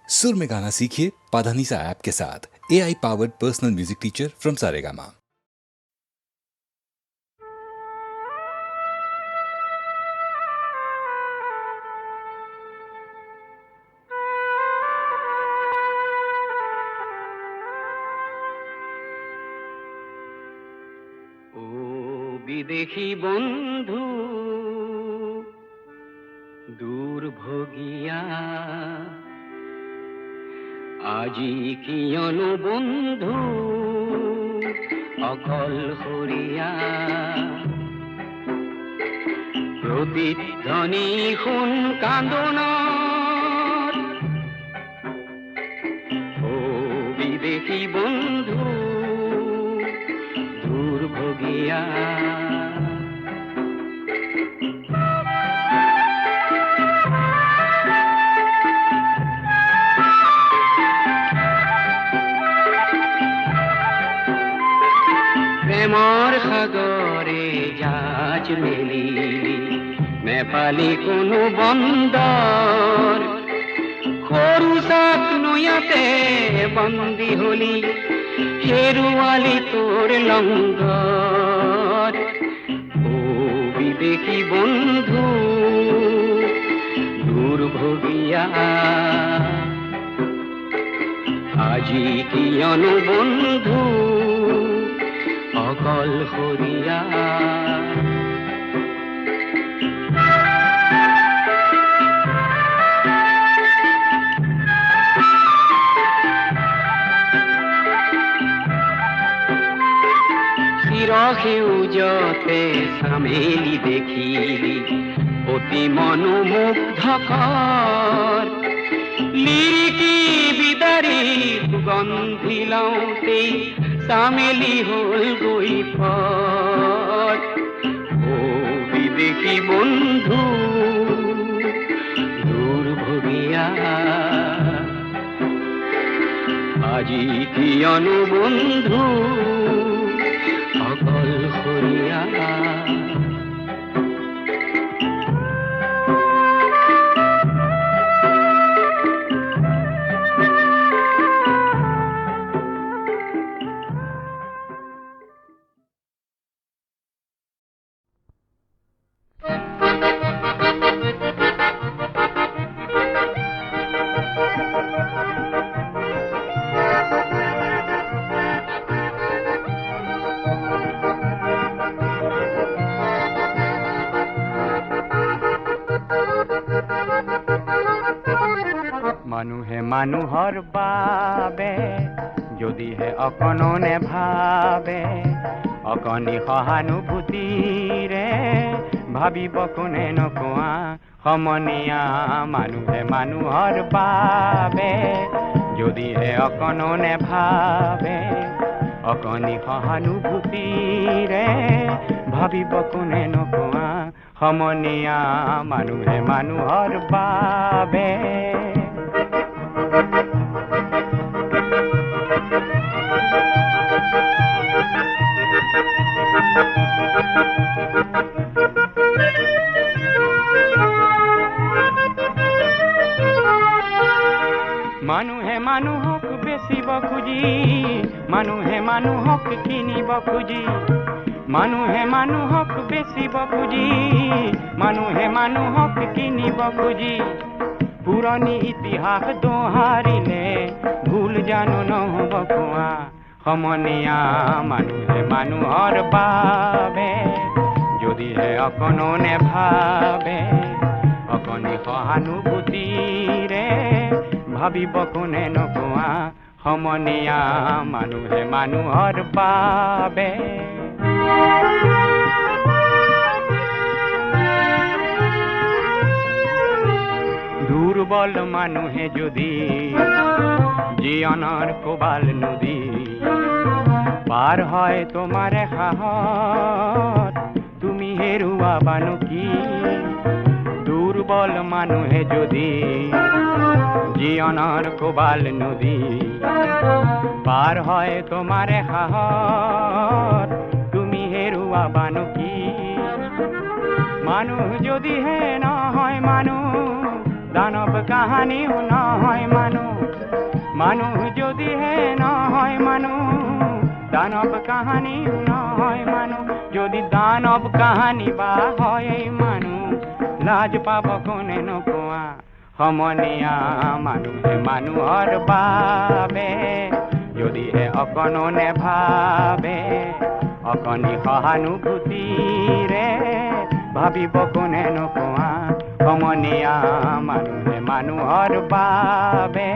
सुर में गाना सीखिए पाधानीसा ऐप के साथ। AI powered personal music teacher from Saregama. বিদেশী বন্ধু দূর ভোগিয়া আজি কিয়ন বন্ধু অকল হরিয়া প্রতিধ্বনি শুন কান্দনৰ ও বিদেশী বন্ধু দূৰ ভোগিয়া প্ৰেমৰ সাগৰে জাজ মেলিলি নেপালী কোনো বন্দৰ সৰু চাক নৈয়াতে বন্দী হলি হেৰুৱালি তোৰ লংগৰ ও বিদেশী বন্ধু দুৰ্ভগীয়া আজি কিয়ন বন্ধু অকল হৰিয়া চিৰসেউজতে চামেলি দেখিলি অতি মনোমুগ্ধকৰ লিৰিকি বিদাৰি সুগন্ধি লওঁতেই চামেলি হল গৈ পৰ ও বিদেশী বন্ধু দুৰ্ভগীয়া আজি কিয়ন বন্ধু অকল হৰিয়া মানুহে মানুহৰ বাবে যদিহে অকণো নেভাবে অকণি সহানুভূতিৰে ভাবিব কোনে নকোৱা সমনীয়া মানুহে মানুহৰ বাবে যদিহে অকণো নেভাবে অকণি সহানুভূতিৰে ভাবিব কোনে নকোৱা সমনীয়া মানুহে মানুহৰ বাবে মানুহে মানুহক বেচিব খুজি মানুহে মানুহক কিনিব খুজি মানুহে মানুহক বেচিব খুজি মানুহে মানুহক কিনিব খুজি পুৰণি ইতিহাস দোহাৰিলে ভুল জানো নহ'ব কোৱা সমনীয়া মানুহে মানুহৰ বাবে যদিহে অকণো নেভাবে অকণি সহানুভূতিৰে ভাবিব কোনে নকোৱা সমনীয়া মানুহে মানুহৰ বাবে দুৰ্বল মানুহে যদি জীৱনৰ কোবাল নদী পাৰ হয় তোমাৰ সাহত তুমি হেৰুৱাবানো কি দুৰ্বল মানুহে যদি জীৱনৰ কোবাল নদী পাৰ হয় তোমাৰ সাহত তুমি হেৰুৱাবানো কি মানুহ যদিহে নহয় মানুহ দানৱ কাহানিও নহয় মানুহ মানুহ যদিহে নহয় মানুহ, দানৱ কাহানিও নহয় মানুহ। যদি দানৱ কাহানি বা হয় মানুহ, লাজ পাব কোনে নোপোৱা। সমনীয়া মানুহে মানুহৰ বাবে, যদিহে অকণো নেভাবে, অকণি সহানুভূতিৰে ভাবিব কোনে নোপোৱা। সমনীয়া মানুহে মানুহৰ বাবে,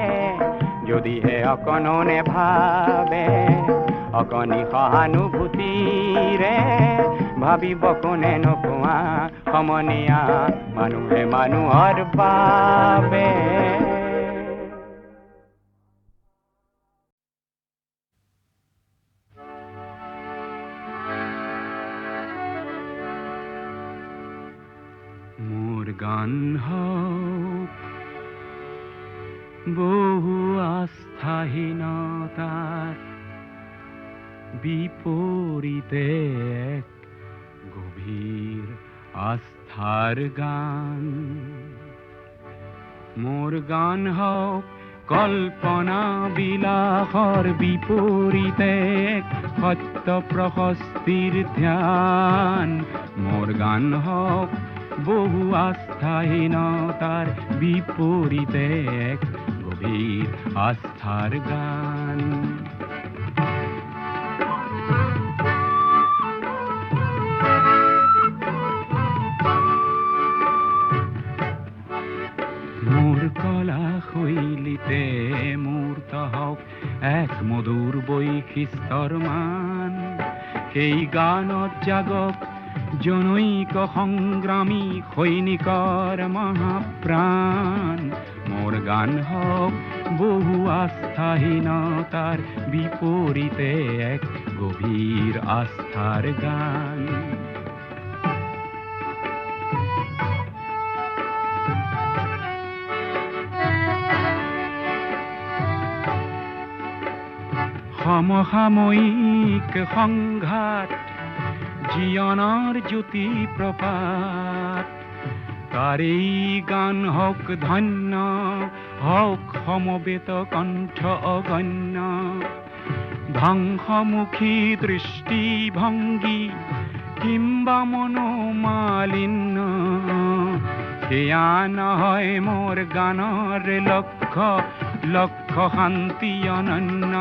যদিহে অকণো নেভাবে, অকণি সহানুভূতিৰে ভাবিব কোনে নোপোৱা। সমনীয়া মানুহে মানুহৰ বাবে। মোৰ গান হওক বহু আস্থাহীনতাৰ বিপৰীতে এক গভীৰ আস্থাৰ গান। মোৰ গান হওক কল্পনা বিলাসৰ বিপৰীতে এক সত্য প্ৰশস্তিৰ ধ্যান। মোৰ গান হওক বহু আস্থাহীনতাৰ বিপৰীতে এক গভীৰ আস্থাৰ গান। মোৰ কলা শৈলীতে মূৰ্ত হওক এক মধুৰ বৈশিষ্ট্যৰ মান। সেই গানত জাগক জনৈক সংগ্ৰামী সৈনিকৰ মহাপ্ৰাণ। মোৰ গান হওক বহু আস্থাহীনতাৰ বিপৰীতে এক গভীৰ আস্থাৰ গান। সমসাময়িক সংঘাত জীৱনৰ জ্যোতি প্ৰপাত, তাৰেই গান হওক ধন্য, হওক সমবেত কণ্ঠ অগণ্য। ধ্বংসমুখী দৃষ্টিভংগী কিম্বা মনোমালিন্য, সেয়া নহয় মোৰ গানৰ লক্ষ্য, লক্ষ্য শান্তি অনন্য।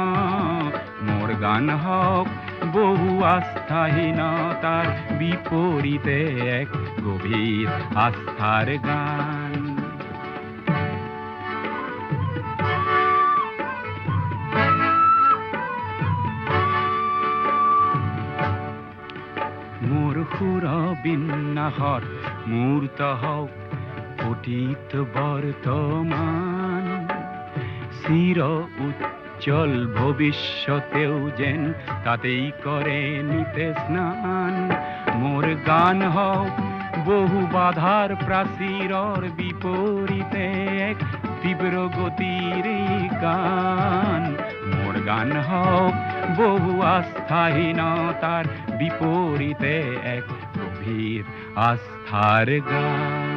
মোৰ গান হওক বহু আস্থাহীনতাৰ বিপৰীতে এক গভীৰ আস্থাৰ গান। মোৰ সুৰ বিন্যাসত মূৰ্ত হওক অতীত বৰ্তমান, চিৰ উজ্জ্বল ভৱিষ্যতেও যেন তাতেই কৰে নিতে স্নান। মোৰ গান হওক বহু বাধাৰ প্ৰাচীৰৰ বিপৰীতে এক তীব্ৰ গতিৰে গান। মোৰ গান হওক বহু আস্থাহীনতাৰ বিপৰীতে এক গভীৰ আস্থাৰ গান।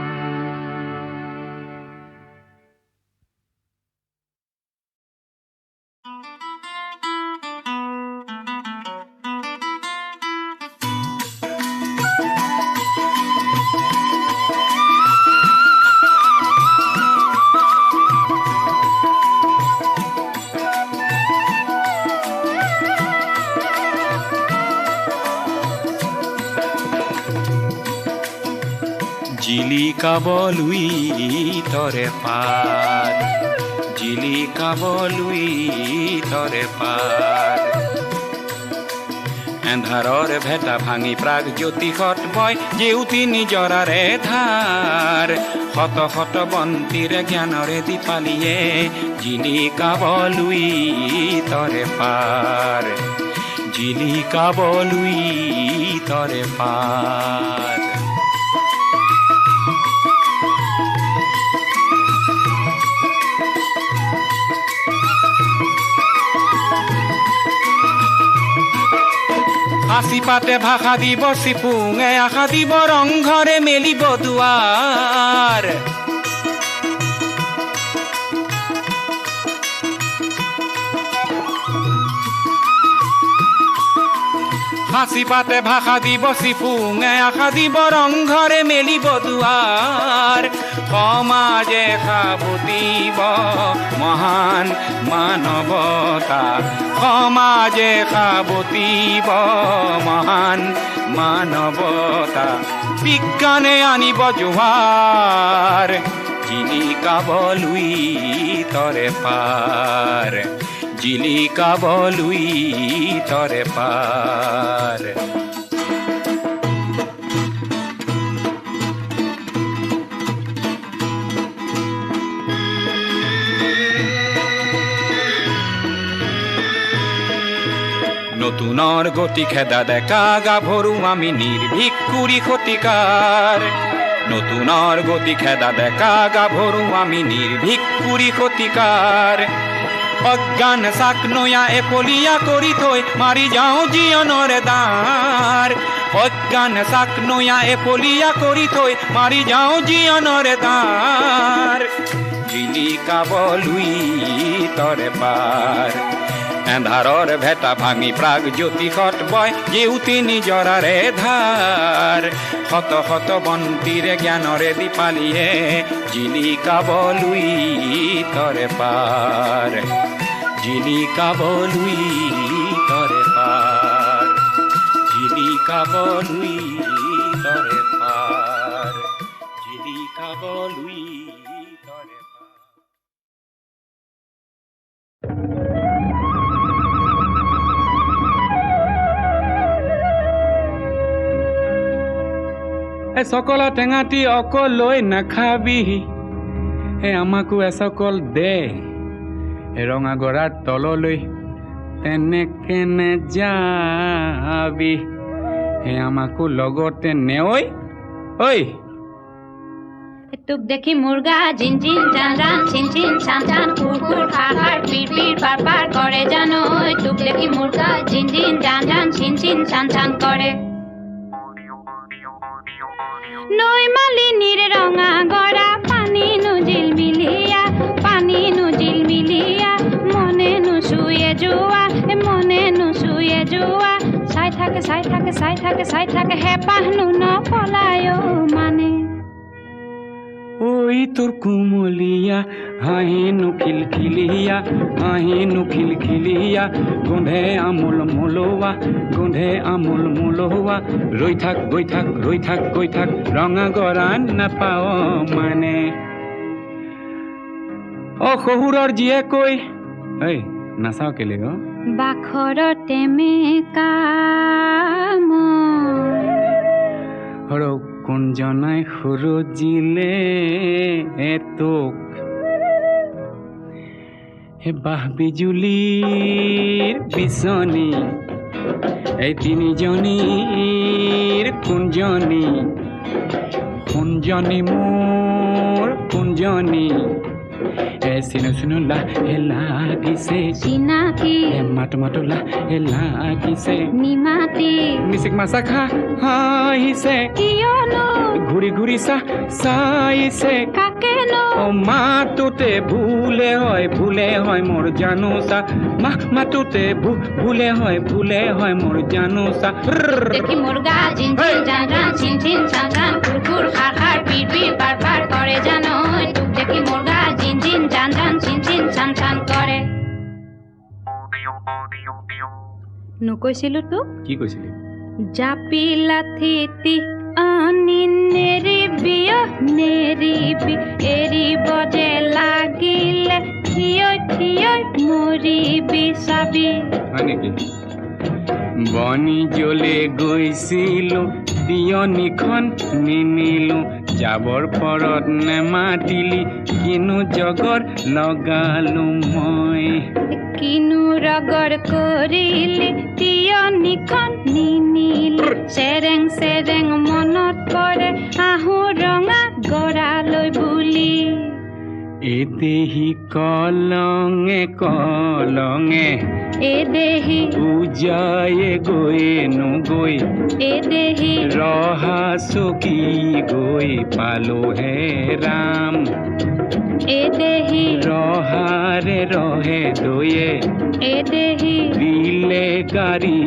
জিলিকাবলৈ তৰে পাৰ, জিলিকাবলৈ তৰে পাৰ। এন্ধাৰৰ ভেটা ভাঙি প্ৰাগ জ্যোতিষত বয় জেউতি নিজৰাৰে ধাৰ। শত শত বন্তিৰে জ্ঞানৰে দীপালিয়ে জিলিকাবলৈ তৰে পাৰ, জিলিকাবলৈ তৰে পাৰ। আশি পাতে ভাষা দিব চিপুঙে আশা দিব ৰংঘৰে মেলিব দুৱাৰ। সাঁচি পাতে ভাষা দিব চিফুঙে আশা দিব ৰংঘৰে মেলিব দুৱাৰ সমাজে সাবটিব মহান মানৱতা সমাজে সাবটিব মহান মানৱতা বিজ্ঞানে আনিব জোৱাৰ জিলিকাবলৈ তৰে পাৰ জিলিকাবলৈ তৰে পাৰ নতুনৰ গতি খেদা ডেকা গাভৰু আমি নিৰ্ভীক কুৰি শতিকাৰ নতুনৰ গতি খেদা ডেকা গাভৰু আমি নিৰ্ভীক কুৰি শতিকাৰ অজ্ঞান চাক নয়া এফলীয়া কৰি থৈ মাৰি যাওঁ জীৱনৰে দ্বাৰ অজ্ঞান চাক নয়া এফলীয়া কৰি থৈ মাৰি যাওঁ জীৱনৰে দ্বাৰ জিলিকাবলৈ তৰে পাৰ এন্ধাৰৰ ভেটা ভাঙি প্ৰাগ জ্যোতিষত বয় জেউতি নিজৰাৰে ধাৰ শত শত বন্তিৰে জ্ঞানৰে দীপালীয়ে জিলিকাবলৈ তৰে পাৰ জিলিকাবলৈ তৰে পাৰ জিলিকাবলৈ তৰে পাৰ জিলিকাবলৈ তৰে পাৰ সকল টেঙাটি অকল লৈ নাখাবি আমাকো এচকল দে ৰঙা গৰাৰ তললৈ তেনেকে নেযাবি আমাকো লগতে নেঐ ঐ তোক দেখি মুৰ্গা জিন জিন জান জান চিন চিন চান চান কুৰ কুৰ খাৰ খাৰ পিৰ পিৰ পাৰ পাৰ কৰে জানো তোক দেখি মুৰ্গা জিন জিন জান জান চিন চিন চান চান কৰে নৈ মালিনীৰ ৰঙা গৰা পানী নুজিল মিলিয়া মনে নুচুয়ে যোৱা চাই থাকে হেঁপাহনো নপলায় মানে ঐ তোৰ কুমলীয়া হাঁহিনো খিলখিলিয়া গোন্ধে আমোল মোলোৱা ৰৈ থাক গৈ থাক ৰঙা গৰা নাপাৱ মানে শহুৰৰ জীয়েকৈ ঐ নাচাও কেলে গ বাখৰতে মেকাম কোনজনাই সুৰজিলে তোক বাহ বিজুলীৰ বিচনী এই তিনিজনীৰ কোনজনী মোৰ কোনজনী চিনো লাহে লাগিছে চিনাকি মাতো লাহে লাগিছে নিমাতি মিচিক মাছা হাঁহিছে কিয়নো ঘূৰি চাইছে কাকেনো মাতোতে ভুলে হয় মোৰ জানোচা মাতোতে ভুলে হয় মোৰ জানোচা দেখি মুৰ্গা জিন জিন জান জান চিন চিন চান চান কুৰ কুৰ খাৰ খাৰ পিৰ পিৰ পাৰ পাৰ কৰে জানো তোক দেখি মুৰ্গা জিন জিন জান জান চিন চিন চান চান কৰে নকৈছিলো তোক কি কৈছিলি জাপি লাথিতি আনি নেৰিবি এৰিব যে লাগিলে থিয় মৰিবি চাবি হয় নেকি বনি জ্বলে গৈছিলো দিয়নিখন নিনিলো যাবৰ পৰত নেমাতিলি কিনো জগৰ লগালো মই কিনো ৰগৰ কৰিলি তিয়নিখন নিনিলি চেৰেং মনত পৰে আহো ৰঙা গৰালৈ বুলি এদেহি কলঙে এদেহি পূজায়ে নগৈ এদেহি ৰহা চকী গৈ পালো হে ৰাম দেহি ৰহাৰে ৰহে দয়ে দেহি দিলে গাড়ী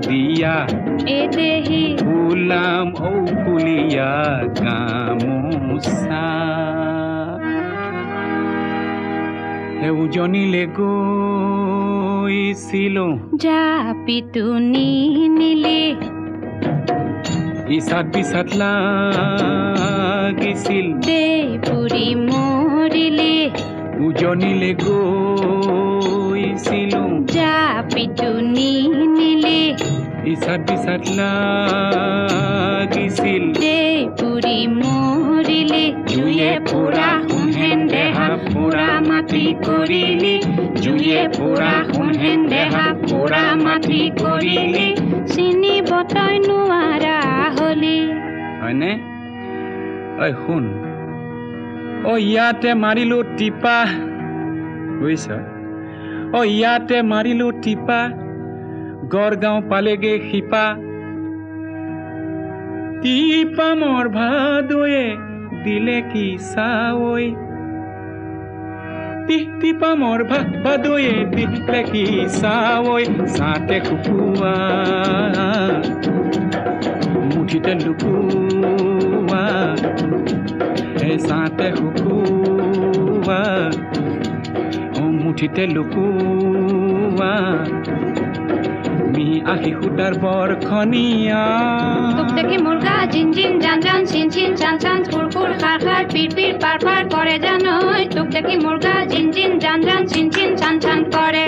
দিয়া দেহি ফুলাম ঔকুলীয়া গামোচা উজনিলে গৈছিলো জাপিটো নিনিলি ইচাত বিচাত লাগিছিল দেই পুৰি মৰিলি উজনিলে গৈছিলো জাপিটো নিনিলি ইচাত বিচাত লাগিছিল দেই পুৰি মৰিলি জুয়ে পুৰা সোণহেন দেহা পুৰা মাটি কৰিলি জুয়ে পুৰা সোণহেন দেহা পুৰা মাটি কৰিলি চিনিব তই নোৱাৰা হলি হয়নে ঐ শুন ইয়াতে মাৰিলো টিপা বুজিছ ইয়াতে মাৰিলো টিপা গড়গাঁও পালেগে শিপা টিপা মোৰ ভাদয়ে দিলে কি চাৱৈ টিপা মোৰ ভাদয়ে দিলে কি চাৱৈ চাতে শুকুৱা মুঠিতে লুকুৱা চাতে শুকুৱা মুঠিতে লুকুৱা মি আহি সূতাৰ বৰখনীয়া তোক দেখি মুৰ্গা জিন জিন জান জান চিন চিন চান চান ফুৰ ফুৰ খাৰ খাৰ পিৰ পিৰ পাৰ পাৰ কৰে জানৈ তোক দেখি মুৰ্গা জিন জিন জান জান চিন চিন চান চান কৰে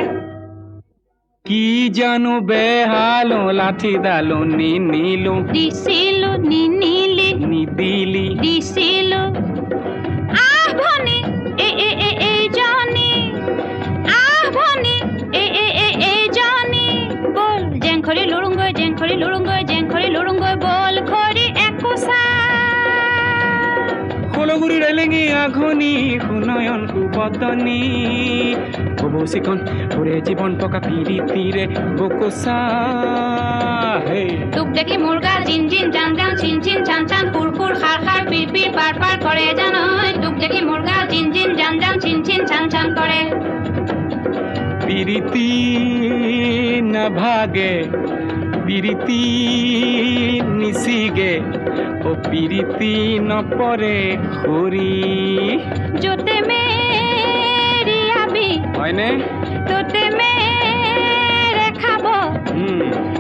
কি জানো বেহালো লাঠি ডালো নিনিলো দিছিলো নিনিলি নিদিলি দিছিলো আহ ভনী এই জনী আহ ভনী এই জনী বল জেংখৰি লুৰুংগৈ জেংখৰি লুৰুংগৈ জেংখৰি লুৰুংগৈ বল খৰি একোচা কলগুৰি ৰেলেঙি আঘনি সুনয়ন সুবদনী কবচিকন পুৰে জীৱন টকা পিৰিতিৰে বকোচা তোক দেখি মুৰ্গা জিন জিন জান জান চিন চিন চান চান ফুৰ ফুৰ খাৰ খাৰ পিৰ পিৰ পাৰ পাৰ কৰে জানৈ তোক দেখি মুৰ্গা জিন জিন জান জান চিন চিন চান চান কৰে পিৰিতি নাভাগে পিৰিতি নিচিগে পিৰিতি নপৰে খৰি য'তে মেৰিয়াবি হয়নে তোতে মেৰে খাব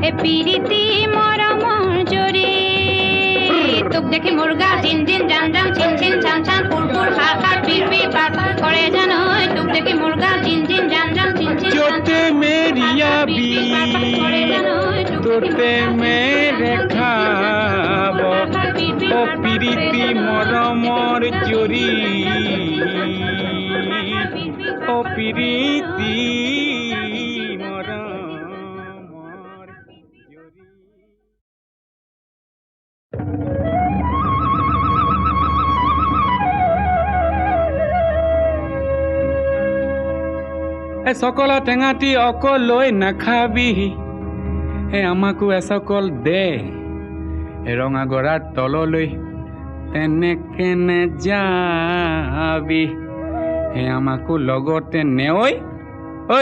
এ পিৰিতি মৰমৰ জৰি তোক দেখি মুৰ্গা জিন জিন জান জান চিন চিন চান চান ফুৰ ফুৰ খাৰ খাৰ পিৰ পিৰ পাৰ পাৰ কৰে জানৈ তোক দেখি মুৰ্গা জিন জিন জান জান চিন চিন য'তে মেৰিয়াবি তোতে মেৰে খাব পিৰিতি মৰমৰ জৰি পিৰিতি মৰমৰ জৰি চকলা টেঙাটি অকলৈ নাখাবি আমাকো এচকল দে ৰঙা গৰাৰ তললৈ তেনেকে নেযাবি আমাকো লগতে নেঐ ঐ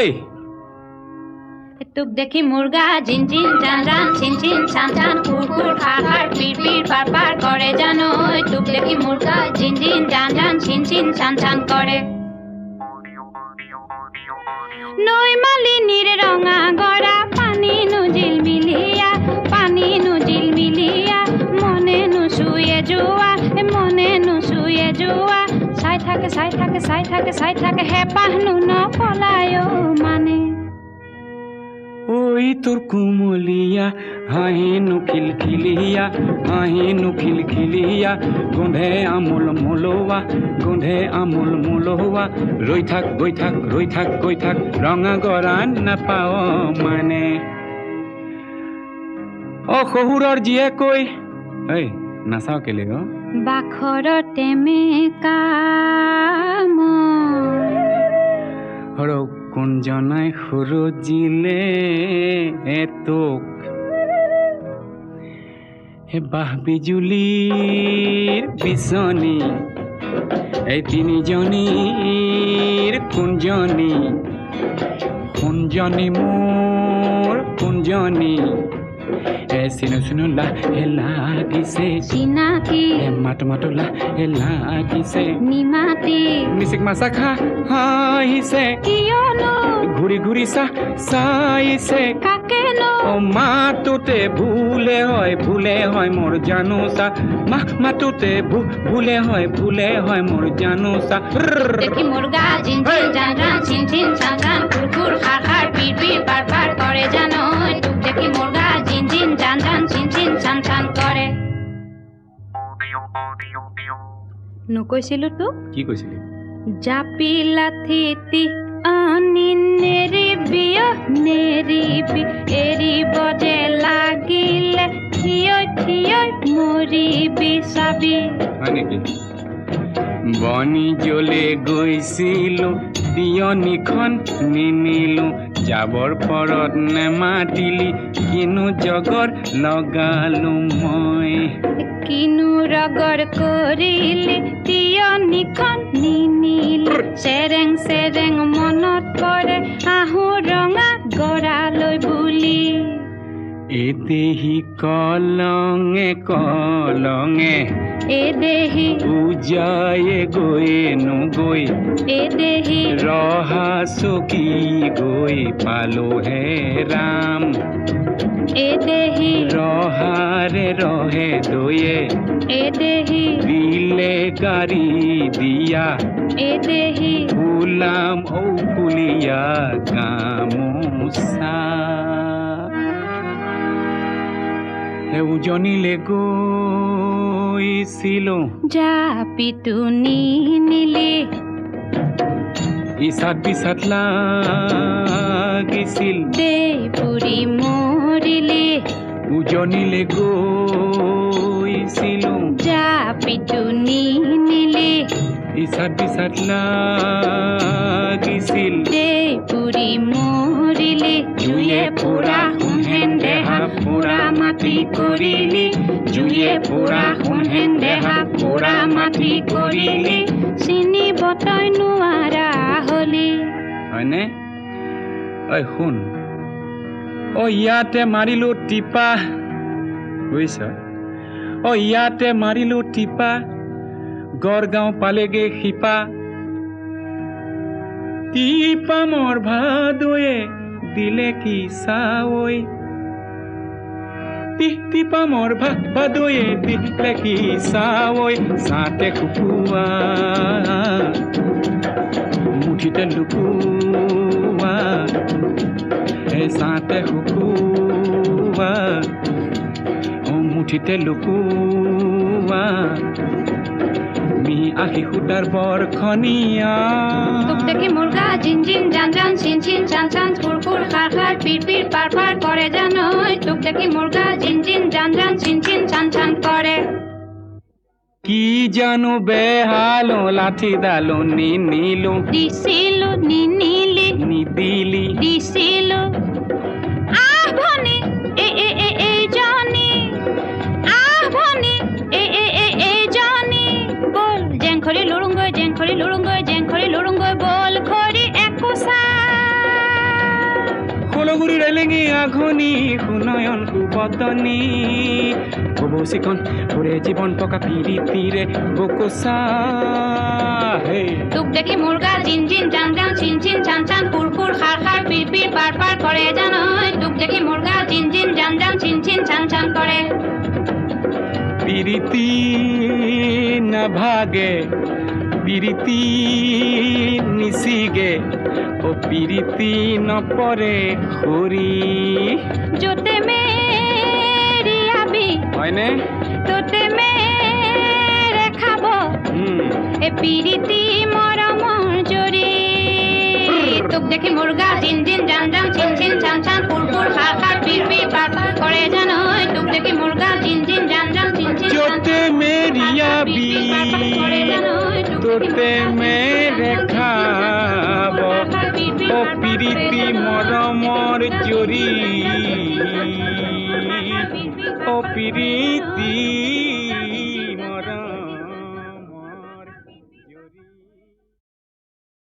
তোক দেখি মুৰ্গা জিন জিন জান জান চিন চিন চান চান ফুৰ ফুৰ খাৰ খাৰ পিৰ পিৰ পাৰ পাৰ কৰে জানৈ তোক দেখি মুৰ্গা জিন জিন জান জান চিন চিন চান চান কৰে নৈ মালিনীৰ ৰঙা গৰা পানী নুজিল মিলিয়া মনে নুচুয়ে যোৱা চাই থাকে হেঁপাহনো নপলায় মানে ঐ তোৰ কুমলীয়া হাঁহিনো খিলখিলিয়া গোন্ধে আমোল মোলোৱা ৰৈ থাক গৈ থাক ৰঙা গৰা নাপাৱ মানে শহুৰৰ জীয়েকৈ ঐ নাচাও কেলে বাখৰতে মেকাম কোনজনাই সুৰজিলে তোক বাঁহ বিজুলীৰ বিচনী এই তিনিজনীৰ কোনজনী কোনজনী মোৰ কোনজনী চিনো চিনো লাহে লাগিছে চিনাকি মাতো মাতো লাহে লাগিছে নিমাতি মিচিক মাছা খা হাঁহিছে কিয়নো ঘূৰি ঘূৰি চাইছে কাকেনো মাতোতে ভুলে হয় মোৰ জানোচা মাতোতে ভুলে হয় মোৰ জানোচা দেখি মুর্গা ঝিনঝিন জান জান ছিনছিন ছান ছান কুরকুর খার খার পির পির পার পার করে জানো টুক দেখি মুর্গা ঝিনঝিন জান জান ছিনছিন ছান ছান করে নকৈছিলো তোক কি কৈছিলি জাপি লাথিতি আনি নেৰিবি নেৰিবি এৰিব যে লাগিলে থিয় থিয় মৰিবি চাবি হয় নেকি বনি জ্বলে গৈছিলো তিয়নিখন নিনিলো যাবৰ পৰত নেমাতিলি কিনো জগৰ লগালো মই কিনো ৰগৰ কৰিলি তিয়নিখন নিনিলি চেৰেং চেৰেং মনত পৰে আহো ৰঙা গৰালৈ বুলি এদেহি কলঙে কলঙে এদেহি পূজায়ে গৈয়ে নগৈ এদেহি ৰহা চকী গৈ পালো হে ৰাম এদেহি ৰহাৰে ৰহে দয়ে এদেহি দিলে গাড়ী দিয়া এদেহি ফুলাম ঔকুলীয়া গামোচা উজনিলে গৈছিলো জাপিটো নিনিলি ইচাত বিচাত লাগিছিল দেই পুৰি মৰিলি উজনিলে গৈছিলো জাপিটো নিনিলি ইচাত বিচাত লাগিছিল দেই পুৰি মৰিলি জুয়ে পুৰা সোণহেন দেহা পুৰা মাটি কৰিলি জুয়ে পুৰা সোণহেন দেহা পুৰা মাটি কৰিলি চিনিব তই নোৱাৰা হলি হয়নে ঐ শুন ইয়াতে মাৰিলো টিপা বুজিছ ইয়াতে মাৰিলো টিপা গড়গাঁও পালেগে শিপা টিপা মোৰ ভাদয়ে দিলে কি চাৱৈ টিপা মোৰ ভাদয়ে দিলে কি চাৱৈ চাতে শুকুৱা মুঠিতে লুকুৱা চাতে শুকুৱা মুঠিতে লুকুৱা মি আহি সূতাৰ বৰখনীয়া তোক দেখি মুৰ্গা ঝিনঝিন জান জান ছিনছিন ছান ছান কুৰকুৰ খাৰ খাৰ পিৰ পিৰ পাৰ পাৰ কৰে জানৈ তোক দেখি মুৰ্গা ঝিনঝিন জান জান ছিনছিন ছান ছান কৰে কি জানো বেহালো লাঠি ডালো নিনিলো দিছিলো নিনিলি নিদিলি দিছিলো আহ ভনী এইজনী আহ ভনী এইজনী বল জেংখৰি লুৰুংগৈ জেংখৰি লুৰুংগৈ জেংখৰি লুৰুংগৈ বল খৰি একোচা কলগুৰি ৰেলেঙি আঘনি সুনয়ন সুবদনী কবচিখন ওৰে জীৱন টকা পিৰিতিৰে বকোচা তোক দেখি মুৰ্গা ঝিনঝিন জান জান ছিনছিন ছান ছান কুৰকুৰ খাৰ খাৰ পিৰ পিৰ পাৰ পাৰ কৰে জানৈ তোক দেখি মুৰ্গা ঝিনঝিন জান জান ছিনছিন ছান ছান কৰে পিৰিতি নাভাগে পিৰিতি নিচিগে পিৰিতি নপৰে খৰি য'তে মেৰিয়াবি হয়নে তোতে মেৰে খাব এ পিৰিতি মৰমৰ জৰি তোক দেখি মুৰ্গা ঝিনঝিন জান জান ছিনছিন ছান ছান কুৰকুৰ খাৰ খাৰ পিৰ পিৰ পাৰ পাৰ কৰে জানৈ তোক দেখি মুৰ্গা ঝিনঝিন জান জান ছিনছিন য'তে মেৰিয়াবি তোতে মেৰে খাব পিৰিতি মৰমৰ জৰি